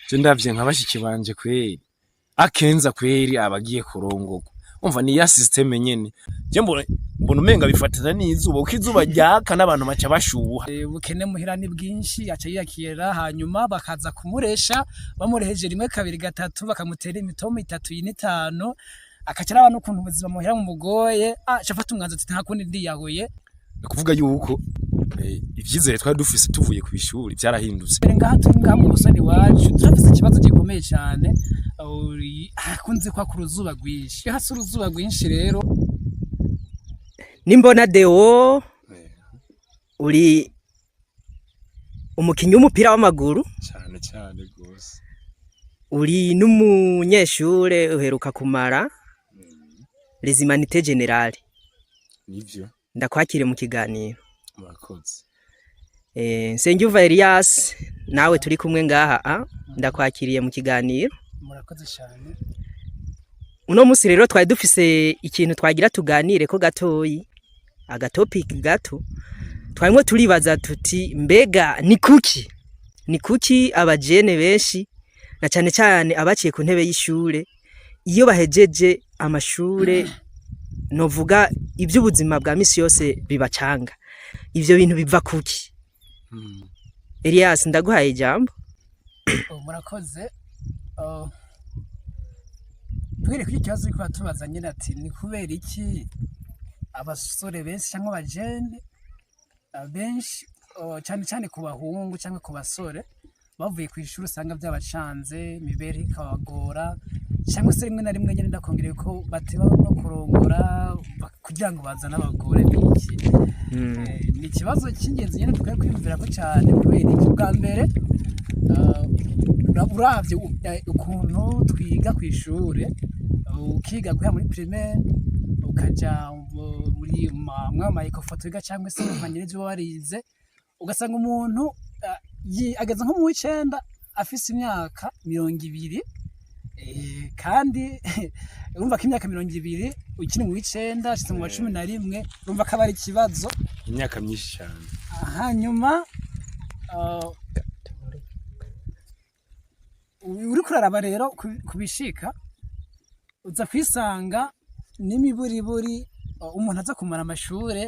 je ndavye nka bashiki banje kweri akenza kweri abagiye kurongorwa umva ni ya systeme nyene je mbona umenga bifatana n'izuba uko izuba ryaka n'abantu baca bashuha ubukene muhira ni bwinshi aca yiyakira hanyuma bakaza kumuresha bamureheje rimwe kabiri gatatu bakamutera imitomo 3 n'itanu akacara abantu ukuntu ubuzima muhira mu mugoye afata umwanzo ati nta kundi ndiyahuye kuvuga yuko ivyizere twari dufise tuvuye ku ishuri byarahindutse ngaha tunga mu musani wacu turafise ikibazo gikomeye cyane akunze kwa kuruzuba rwinshi hasi uruzuba rwinshi rero nimbona Deo uri umukinyi w'umupira w'amaguru cyane gose uri n'umunyeshure uheruka kumara les humanités générales nivyo ndakwakire mu kiganiro murakoze Nsengiyumva Elias nawe turi kumwe ngaha ndakwakiriye mu kiganiro murakoze cyane uno musi rero twari dufise ikintu twagira tuganire ko gatoyi agatopic gato twarimo turibaza tuti mbega ni kuki abajene benshi na cyane cyane abaciye ku ntebe y'ishure iyo bahejeje amashure novuga iby'ubuzima bwa misi yose bibacanga ivyo bintu biva kuki Elias ndaguhaye ijambo murakoze twere kuri kibazo ko tubaza nyine ati ni kubera iki abasore benshi cyangwa abajene benshi cyane ku bahungu cyangwa ku basore bavuye ku ishuri usanga byabacanze mibere ikabagora cyangwa se rimwe na rimwe nyine ndakongereye ko bateba no kurongora kugira ngo bazane abagore biki ni ikibazo cy'ingenzi nyine tukwiye kwiyumvira ko cyane kubera iki bwa mbere uravye ukuntu twiga ku ishuri ukiga guhera muri primaire ukaja muri mama ikofoto cyangwa se umuvanyire ibyo warize ugasanga umuntu ageze nko mu w'icenda afise imyaka 20 kandi urumva ko imyaka 20 ukiri mu w'icenda ashitse mu wa 11 urumva ko ari ikibazo imyaka myinshi cyane hanyuma uri kuraraba rero kubishika uza kwisanga n'imiburiburi umuntu aza kumara amashure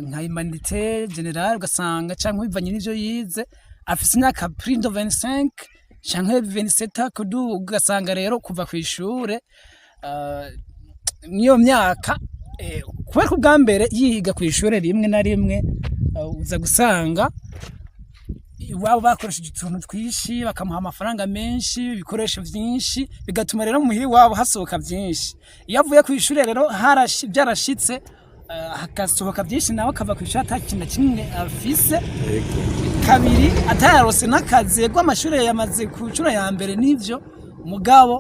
nka humanité générale ugasanga cyangwa bivanye n'ivyo yize afise imyaka plus de 25 cyangwa 27 kudu ugasanga rero kuva ku ishure niyo myaka kubera ubwa mbere yiga ku ishure rimwe na rimwe uza gusanga waba bakoresheje utuntu twishi bakamuha amafaranga menshi ibikoresho vyinshi bigatuma rero muhiri wabo hasohoka vyinshi iyo avuye ku ishure rero byarashitse hakasohoka byinshi nawe akava ku ishuri atakintu kimwe afise kabiri atayarose n'akazi yego amashure yamaze ku cura ya mbere n'ivyo mugabo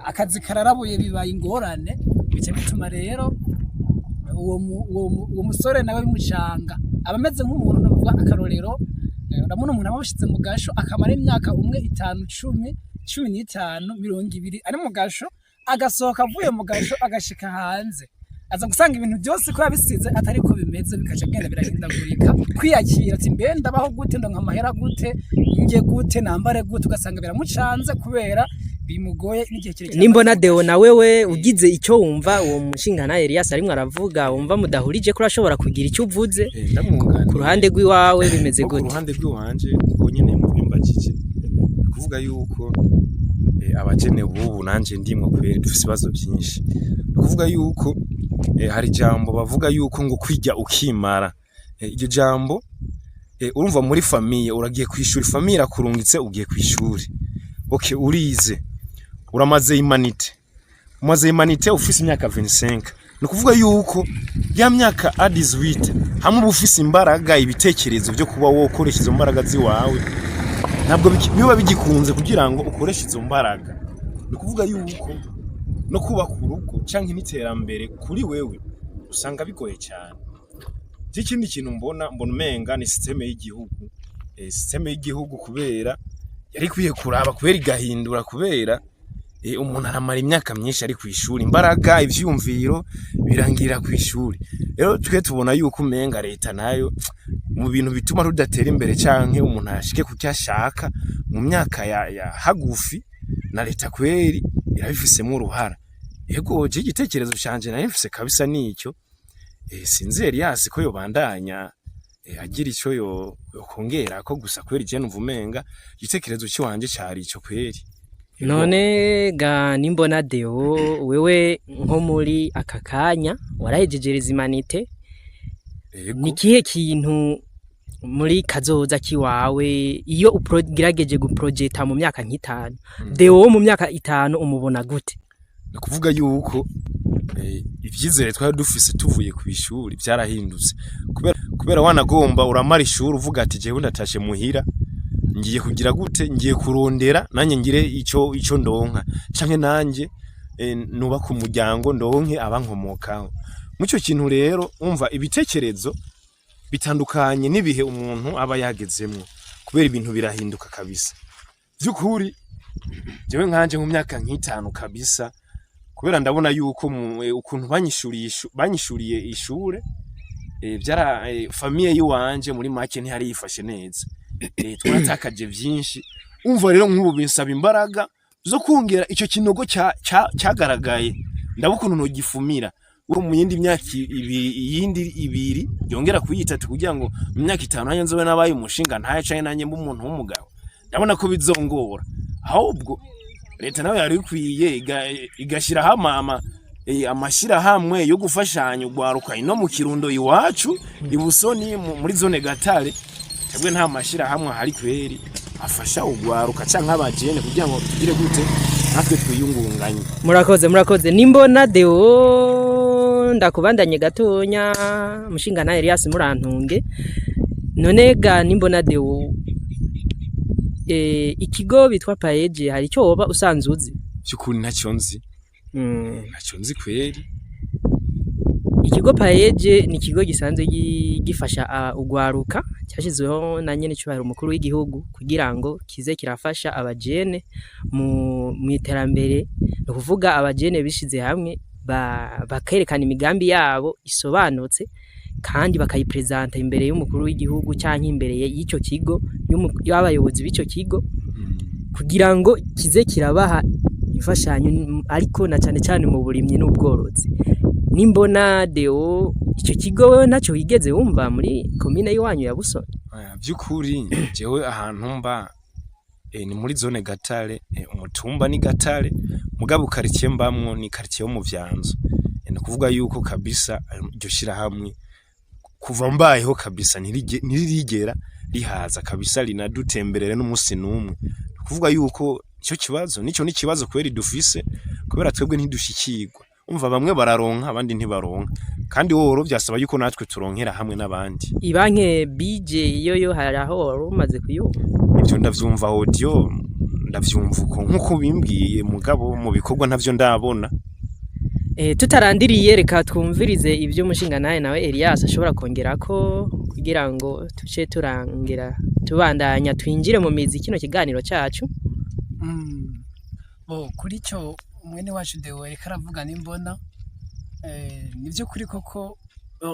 akazi kararabuye bibaye ingorane bice bituma rero uwo musore nawe bimucanga abameze nk'umuntu n'uvuga akarorero uramuna umuntu abashitse mu gasho akamara imyaka 5 10 15 20 ari mu gasho agasohoka avuye mu gasho agashika hanze aza gusanga ibintu byose ko yabisize atari ko bimeze bikaje genda birahindagurika kwiyakira ati mbe ndabaho gute ndo nkamahera gute inge gute nambare gute ugasanga biramucanze kubera bimugoye n'igihe kirekire nimbona Deo na wewe ugize icyo wumva uwo mushingana Elias arimwe aravuga wumva mudahurije ko urashobora kugira icyo uvuze ku ruhande rw'iwawe bimeze gute ku ruhande rw'iwanje uko nyene mbimbagije kuvuga yuko abajene ubu nanje ndimwe kwere dufise ibibazo byinshi kuvuga yuko hari jambo bavuga yuko ngo kwijya ukimara iryo jambo urumva muri famille uragiye kwishura famille akurungitse ugiye kwishuri okay urize uramaze humanité ufise imyaka 25 no kuvuga yuko ya myaka 18 hamwe ufise imbaraga ibitekerezo byo kuba wokoresha izo mbaraga ziwawe ntabwo biba bigikunze kugira ngo ukoreshe izo mbaraga no kuvuga yuko no kuba ku rugo canke n'iterambere kuri wewe usanga bigoye cyane ikindi kintu mbona umenga ni systeme y'igihugu kubera yari kwiye kuraba kubera igahindura kubera umuntu aramara imyaka myinshi ari kw'ishuri, imbaraga ivyumviro birangira kw'ishuri. Rero twe tubona yuko umenga leta nayo mu bintu bituma rudatera imbere canke umuntu ashike kucyo ashaka mu myaka ya hagufi, na leta kweri irabifisemo uruhara. Yego je igitekerezo canje nari mfise kabisa nicyo, sinzi Elias ko yobandanya agira ico yokongera ko gusa kweri je numva umenga igitekerezo ciwanje cari ico kweri. None ga nimbona Deo, wewe nko muri aka kanya warahejejereza imanite, ni kihe kintu muri kazoza kiwawe iyo ugerageje guprojecta mu myaka nk'itanu, Deo mu myaka 5 umubona gute? Ni kuvuga yuko ivyizere twari dufise tuvuye ku ishuri byarahindutse, kubera wanagomba uramara ishuri uvuga ati jewe ndatashe muhira, ngiye kugira gute, ngiye kurondera nanye ngire ico ndonka, canke nanje nubaka umuryango ndonke abankomokaho. Muco kintu rero umva ibitekerezo bitandukanye n'ibihe umuntu aba yagezemwo, kubera ibintu birahinduka kabisa. Byukuri jewe nkanje mu myaka nk'itanu kabisa, kubera ndabona yuko ukuntu banyishuriye ishure byara famille yiwanje muri make ntihari yifashe neza. Twaratakaje byinshi, umva rero nk'ubu binsaba imbaraga zo kongera ico kinogo cyagaragaye, ndabukuntu no gifumira uwo mu yindi myaka ibiri yongera kuyitatu kugira ngo mu myaka 5 nanye nzobe nabaye umushinga ntaye canke nanye mbu umuntu w'umugabo. Ndabona ko bizongora, ahubwo leta nawe yari kwiye igashira hamama amashira hamwe yo gufashanya ugwaruka ino mu Kirundo iwacu ibusoni muri zone Gatare. Twebwe nta mashira hamwe hari kweri afasha ugwaruka canke abajene kugira ngo tugire gute natwe twiyungunganye. Murakoze nimbona Deo, ndakubandanye gatonya mushinga na Elias murantunge. None ga nimbona Deo, ikigo bitwa Paeje hari cyo woba usanzwe uzi? Cyukuri ntacyo nzi. Ntacyo nzi kweri. Ikigo Paeje ni ikigo gisanzwe gifasha ugwaruka, cyashizweho na nyene cyubahiro umukuru w'igihugu kugira ngo kize kirafasha abajene mu iterambere, no kuvuga abajene bishize hamwe bakerekana imigambi yabo isobanutse kandi bakayipresenta imbere y'umukuru w'igihugu cyangwa imbere y'icyo kigo y'abayobozi b'icyo kigo kugira ngo kize kirabaha imfashanyo, ariko na cyane mu burimyi n'ubworozi. Nimbona Deo, icyo kigo wewe nacyo wigeze wumva muri komine yiwanyu ya Busoni? Byukuri jewe ahantu mba ni muri zone Gatare, umutumba ni Gatare, mugabo quartier mbamwo ni quartier yo mu Vyanzo. Ni kuvuga yuko kabisa iryo shira hamwe kuva mbayeho kabisa ntirigera rihaza kabisa, linadutemberere n'umusi numwe. Kuvuga yuko icyo kibazo nico ni kibazo kweri dufise, kubera twebwe ntidushikirwa. Umva bamwe bararonka abandi ntibaronka, kandi wowe byasaba yuko natwe turonkera hamwe n'abandi. Ibanke BJ yoyo haraho rumaze kuyumva? Ibyo ndavyumva audio, ndavyumva uko nkuko bimbwiye, mugabo mu bikorwa ntavyo ndabona. Tutarandiriye reka twumvirize ibyo mushinga nawe Elias ashobora kongera ko kugira ngo tuce turangira tubandanya twinjire mu mizi kino kiganiro cyacu. Kuri cyo mwene wacu Deo reka aravuga nimbona nivyo kuri koko,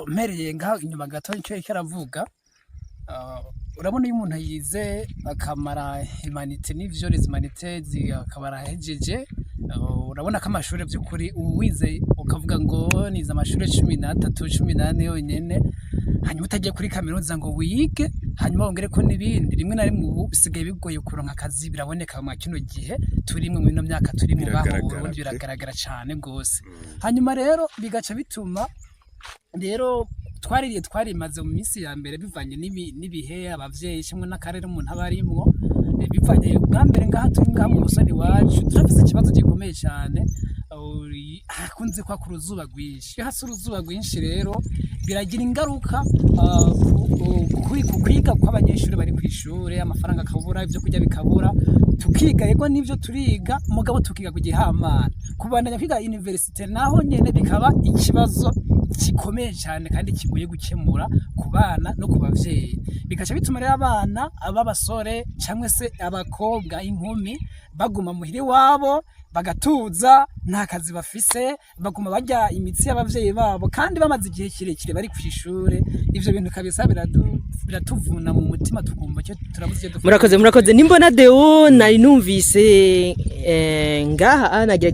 mpereye ngaho inyuma gato icyo reka aravuga. Urabona iyo umuntu yize akamara humanite n'ivyo humanite akabara hejeje, urabona ko amashuri by'ukuri uwize ukavuga ngo niza amashuri 13 18 yonyene, hanyuma utagiye kuri kaminuza ngo wige hanyuma wongere ko nibindi rimwe na rimwe ubu bisigaye bigoye kuronka akazi, biraboneka mu kino gihe turimwe mu myaka turi mu baho Burundi biragaragara cyane gose. Hanyuma rero bigaca bituma rero twarimaze mu minsi ya mbere bivanye n'ibihe abavyeyi kimwe n'akarere umuntu abarimwo, bivanye bwa mbere ngaha turi ngaha mu Busoni wacu turafise ikibazo gikomeye cyane, hakunze kwa kuruzuba rwinshi. Hasi uruzuba rwinshi rero biragira ingaruka kwiga kw'abanyeshuri bari ku ishure, amafaranga akabura, ibyo kujya bikabura, tukiga yego nivyo turiga mugabo tukiga kugihamana, kubandanya kwiga university naho nyene bikaba ikibazo gikomeye cyane kandi kigoye gukemura ku bana no ku bavyeyi. Bigaca bituma rero abana ab'abasore cyangwa se abakobwa inkumi baguma muhiri wabo, bagatuza nta kazi bafise baguma barya imitsi y'abavyeyi babo kandi bamaze igihe kirekire bari kw'ishure ivyo bintu kabisa biratuvuna mu mutima tukumva cyo turabuze murakoze nimbona Deo nari numvise ngaha nagira